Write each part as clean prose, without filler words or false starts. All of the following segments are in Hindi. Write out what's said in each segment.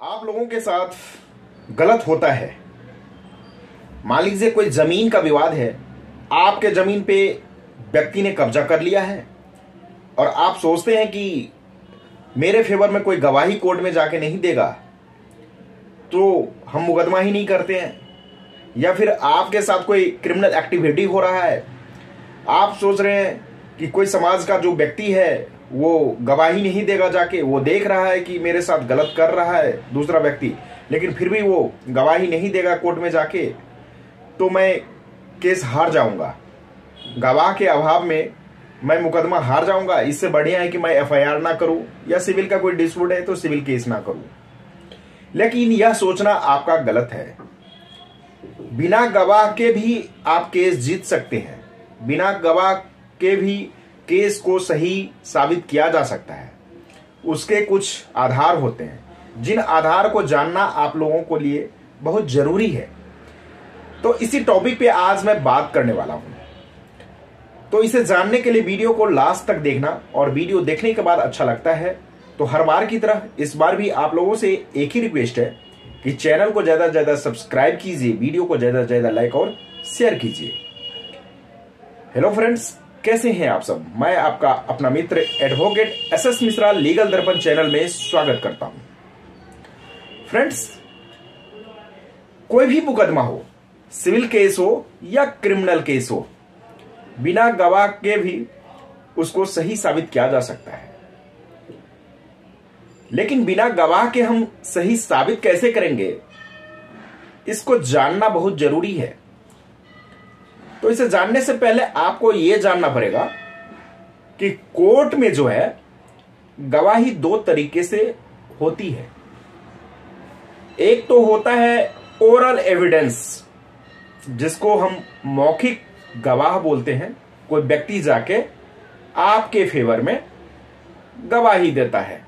आप लोगों के साथ गलत होता है। मान लीजिए कोई जमीन का विवाद है, आपके जमीन पे व्यक्ति ने कब्जा कर लिया है और आप सोचते हैं कि मेरे फेवर में कोई गवाही कोर्ट में जाके नहीं देगा तो हम मुकदमा ही नहीं करते हैं। या फिर आपके साथ कोई क्रिमिनल एक्टिविटी हो रहा है, आप सोच रहे हैं कि कोई समाज का जो व्यक्ति है वो गवाही नहीं देगा, जाके वो देख रहा है कि मेरे साथ गलत कर रहा है दूसरा व्यक्ति, लेकिन फिर भी वो गवाही नहीं देगा कोर्ट में जाके, तो मैं केस हार जाऊंगा। गवाह के अभाव में मैं मुकदमा हार जाऊंगा। इससे बढ़िया है कि मैं एफआईआर ना करूं, या सिविल का कोई डिस्प्यूट है तो सिविल केस ना करूं। लेकिन यह सोचना आपका गलत है। बिना गवाह के भी आप केस जीत सकते हैं। बिना गवाह के भी केस को सही साबित किया जा सकता है। उसके कुछ आधार होते हैं, जिन आधार को जानना आप लोगों को लिए बहुत जरूरी है। तो इसी टॉपिक पे आज मैं बात करने वाला हूं। तो इसे जानने के लिए वीडियो को लास्ट तक देखना, और वीडियो देखने के बाद अच्छा लगता है तो हर बार की तरह इस बार भी आप लोगों से एक ही रिक्वेस्ट है कि चैनल को ज्यादा से ज्यादा सब्सक्राइब कीजिए, वीडियो को ज्यादा से ज्यादा लाइक और शेयर कीजिए। हेलो फ्रेंड्स, कैसे हैं आप सब? मैं आपका अपना मित्र एडवोकेट एसएस मिश्रा लीगल दर्पण चैनल में स्वागत करता हूं। फ्रेंड्स, कोई भी मुकदमा हो, सिविल केस हो या क्रिमिनल केस हो, बिना गवाह के भी उसको सही साबित किया जा सकता है। लेकिन बिना गवाह के हम सही साबित कैसे करेंगे, इसको जानना बहुत जरूरी है। तो इसे जानने से पहले आपको यह जानना पड़ेगा कि कोर्ट में जो है गवाही दो तरीके से होती है। एक तो होता है ओरल एविडेंस, जिसको हम मौखिक गवाह बोलते हैं। कोई व्यक्ति जाके आपके फेवर में गवाही देता है,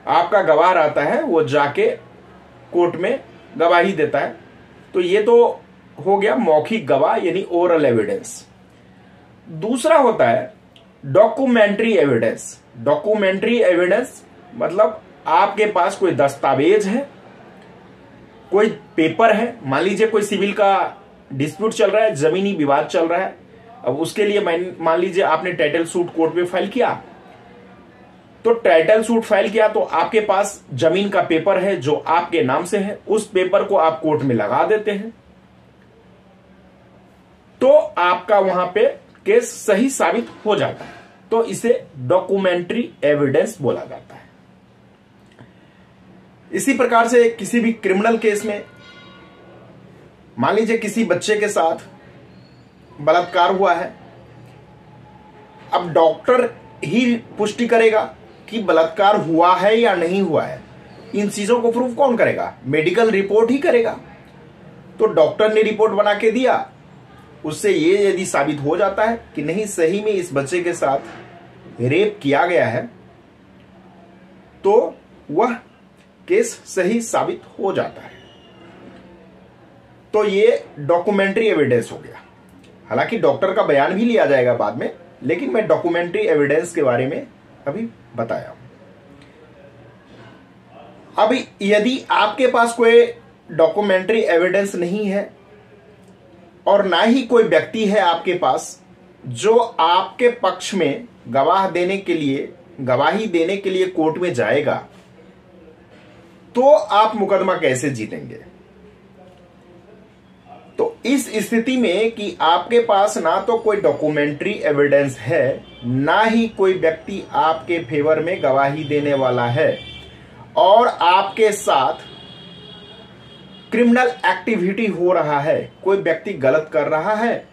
आपका गवाह रहता है, वो जाके कोर्ट में गवाही देता है। तो ये तो हो गया मौखिक गवाह, यानी ओरल एविडेंस। दूसरा होता है डॉक्यूमेंट्री एविडेंस। डॉक्यूमेंट्री एविडेंस मतलब आपके पास कोई दस्तावेज है, कोई पेपर है। मान लीजिए कोई सिविल का डिस्प्यूट चल रहा है, जमीनी विवाद चल रहा है। अब उसके लिए मान लीजिए आपने टाइटल सूट कोर्ट में फाइल किया, तो टाइटल सूट फाइल किया तो आपके पास जमीन का पेपर है जो आपके नाम से है। उस पेपर को आप कोर्ट में लगा देते हैं तो आपका वहां पे केस सही साबित हो जाता है। तो इसे डॉक्यूमेंट्री एविडेंस बोला जाता है। इसी प्रकार से किसी भी क्रिमिनल केस में मान लीजिए किसी बच्चे के साथ बलात्कार हुआ है। अब डॉक्टर ही पुष्टि करेगा कि बलात्कार हुआ है या नहीं हुआ है। इन चीजों को प्रूव कौन करेगा? मेडिकल रिपोर्ट ही करेगा। तो डॉक्टर ने रिपोर्ट बना के दिया, उससे ये यदि साबित हो जाता है कि नहीं सही में इस बच्चे के साथ रेप किया गया है, तो वह केस सही साबित हो जाता है। तो ये डॉक्यूमेंट्री एविडेंस हो गया। हालांकि डॉक्टर का बयान भी लिया जाएगा बाद में, लेकिन मैं डॉक्यूमेंट्री एविडेंस के बारे में अभी बताया हूं। अब यदि आपके पास कोई डॉक्यूमेंट्री एविडेंस नहीं है और ना ही कोई व्यक्ति है आपके पास जो आपके पक्ष में गवाही देने के लिए कोर्ट में जाएगा, तो आप मुकदमा कैसे जीतेंगे? तो इस स्थिति में कि आपके पास ना तो कोई डॉक्यूमेंट्री एविडेंस है, ना ही कोई व्यक्ति आपके फेवर में गवाही देने वाला है, और आपके साथ क्रिमिनल एक्टिविटी हो रहा है, कोई व्यक्ति गलत कर रहा है,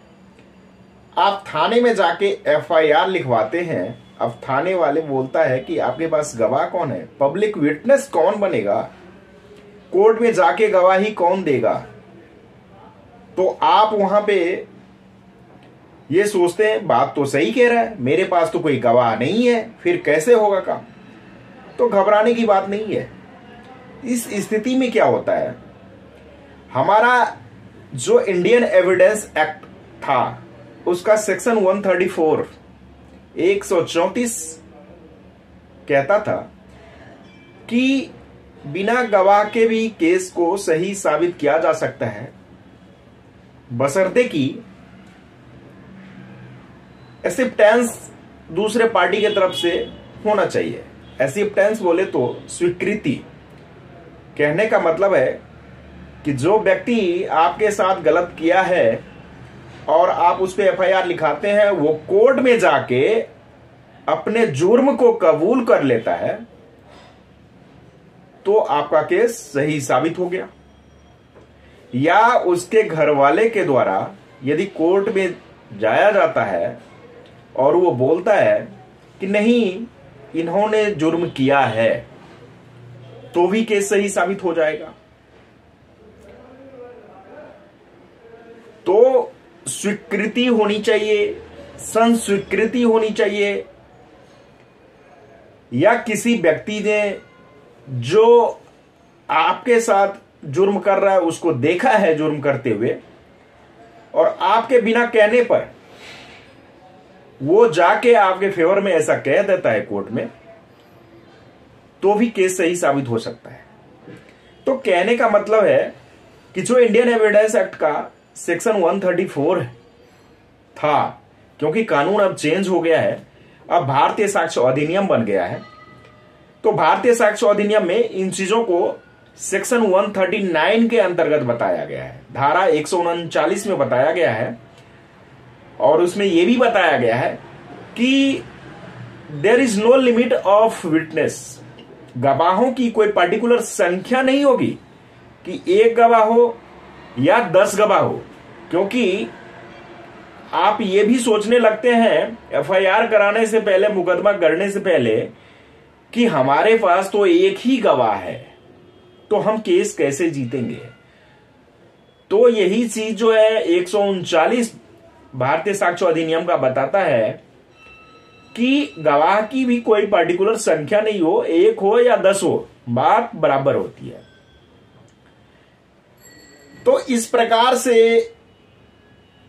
आप थाने में जाके एफआईआर लिखवाते हैं। अब थाने वाले बोलता है कि आपके पास गवाह कौन है, पब्लिक विटनेस कौन बनेगा, कोर्ट में जाके गवाही कौन देगा? तो आप वहां पे ये सोचते हैं बात तो सही कह रहा है, मेरे पास तो कोई गवाह नहीं है, फिर कैसे होगा काम? तो घबराने की बात नहीं है। इस स्थिति में क्या होता है, हमारा जो इंडियन एविडेंस एक्ट था उसका सेक्शन 134 कहता था कि बिना गवाह के भी केस को सही साबित किया जा सकता है, बशर्ते कि एक्सेप्टेंस दूसरे पार्टी की तरफ से होना चाहिए। एक्सेप्टेंस बोले तो स्वीकृति। कहने का मतलब है कि जो व्यक्ति आपके साथ गलत किया है और आप उस पर एफआईआर लिखाते हैं, वो कोर्ट में जाके अपने जुर्म को कबूल कर लेता है, तो आपका केस सही साबित हो गया। या उसके घर वाले के द्वारा यदि कोर्ट में जाया जाता है और वो बोलता है कि नहीं इन्होंने जुर्म किया है, तो भी केस सही साबित हो जाएगा। तो स्वीकृति होनी चाहिए, संस्वीकृति होनी चाहिए, या किसी व्यक्ति ने जो आपके साथ जुर्म कर रहा है उसको देखा है जुर्म करते हुए और आपके बिना कहने पर वो जाके आपके फेवर में ऐसा कह देता है कोर्ट में, तो भी केस सही साबित हो सकता है। तो कहने का मतलब है कि जो इंडियन एविडेंस एक्ट का सेक्शन 134 था, क्योंकि कानून अब चेंज हो गया है, अब भारतीय साक्ष्य अधिनियम बन गया है, तो भारतीय साक्ष्य अधिनियम में इन चीजों को सेक्शन 139 के अंतर्गत बताया गया है, धारा 139 में बताया गया है। और उसमें यह भी बताया गया है कि there is no limit of witness. गवाहों की कोई पर्टिकुलर संख्या नहीं होगी कि 1 गवाह हो या 10 गवाह हो, क्योंकि आप ये भी सोचने लगते हैं एफआईआर कराने से पहले, मुकदमा करने से पहले, कि हमारे पास तो एक ही गवाह है, तो हम केस कैसे जीतेंगे। तो यही चीज जो है 139 भारतीय साक्ष्य अधिनियम का बताता है कि गवाह की भी कोई पर्टिकुलर संख्या नहीं हो, 1 हो या 10 हो, बात बराबर होती है। तो इस प्रकार से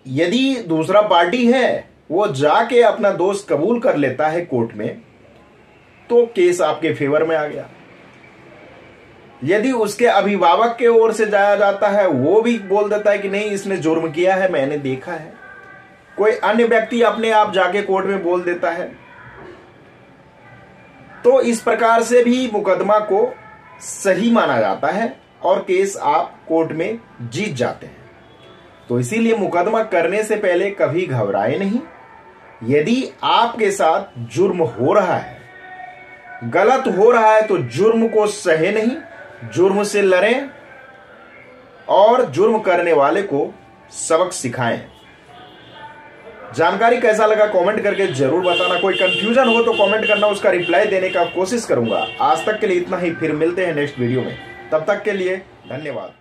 यदि दूसरा पार्टी है वो जाके अपना दोष कबूल कर लेता है कोर्ट में, तो केस आपके फेवर में आ गया। यदि उसके अभिभावक के ओर से जाया जाता है, वो भी बोल देता है कि नहीं इसने जुर्म किया है, मैंने देखा है, कोई अन्य व्यक्ति अपने आप जाके कोर्ट में बोल देता है, तो इस प्रकार से भी मुकदमा को सही माना जाता है और केस आप कोर्ट में जीत जाते हैं। तो इसीलिए मुकदमा करने से पहले कभी घबराए नहीं। यदि आपके साथ जुर्म हो रहा है, गलत हो रहा है, तो जुर्म को सहे नहीं, जुर्म से लड़ें और जुर्म करने वाले को सबक सिखाएं। जानकारी कैसा लगा कमेंट करके जरूर बताना। कोई कंफ्यूजन हो तो कमेंट करना, उसका रिप्लाई देने का कोशिश करूंगा। आज तक के लिए इतना ही, फिर मिलते हैं नेक्स्ट वीडियो में। तब तक के लिए धन्यवाद।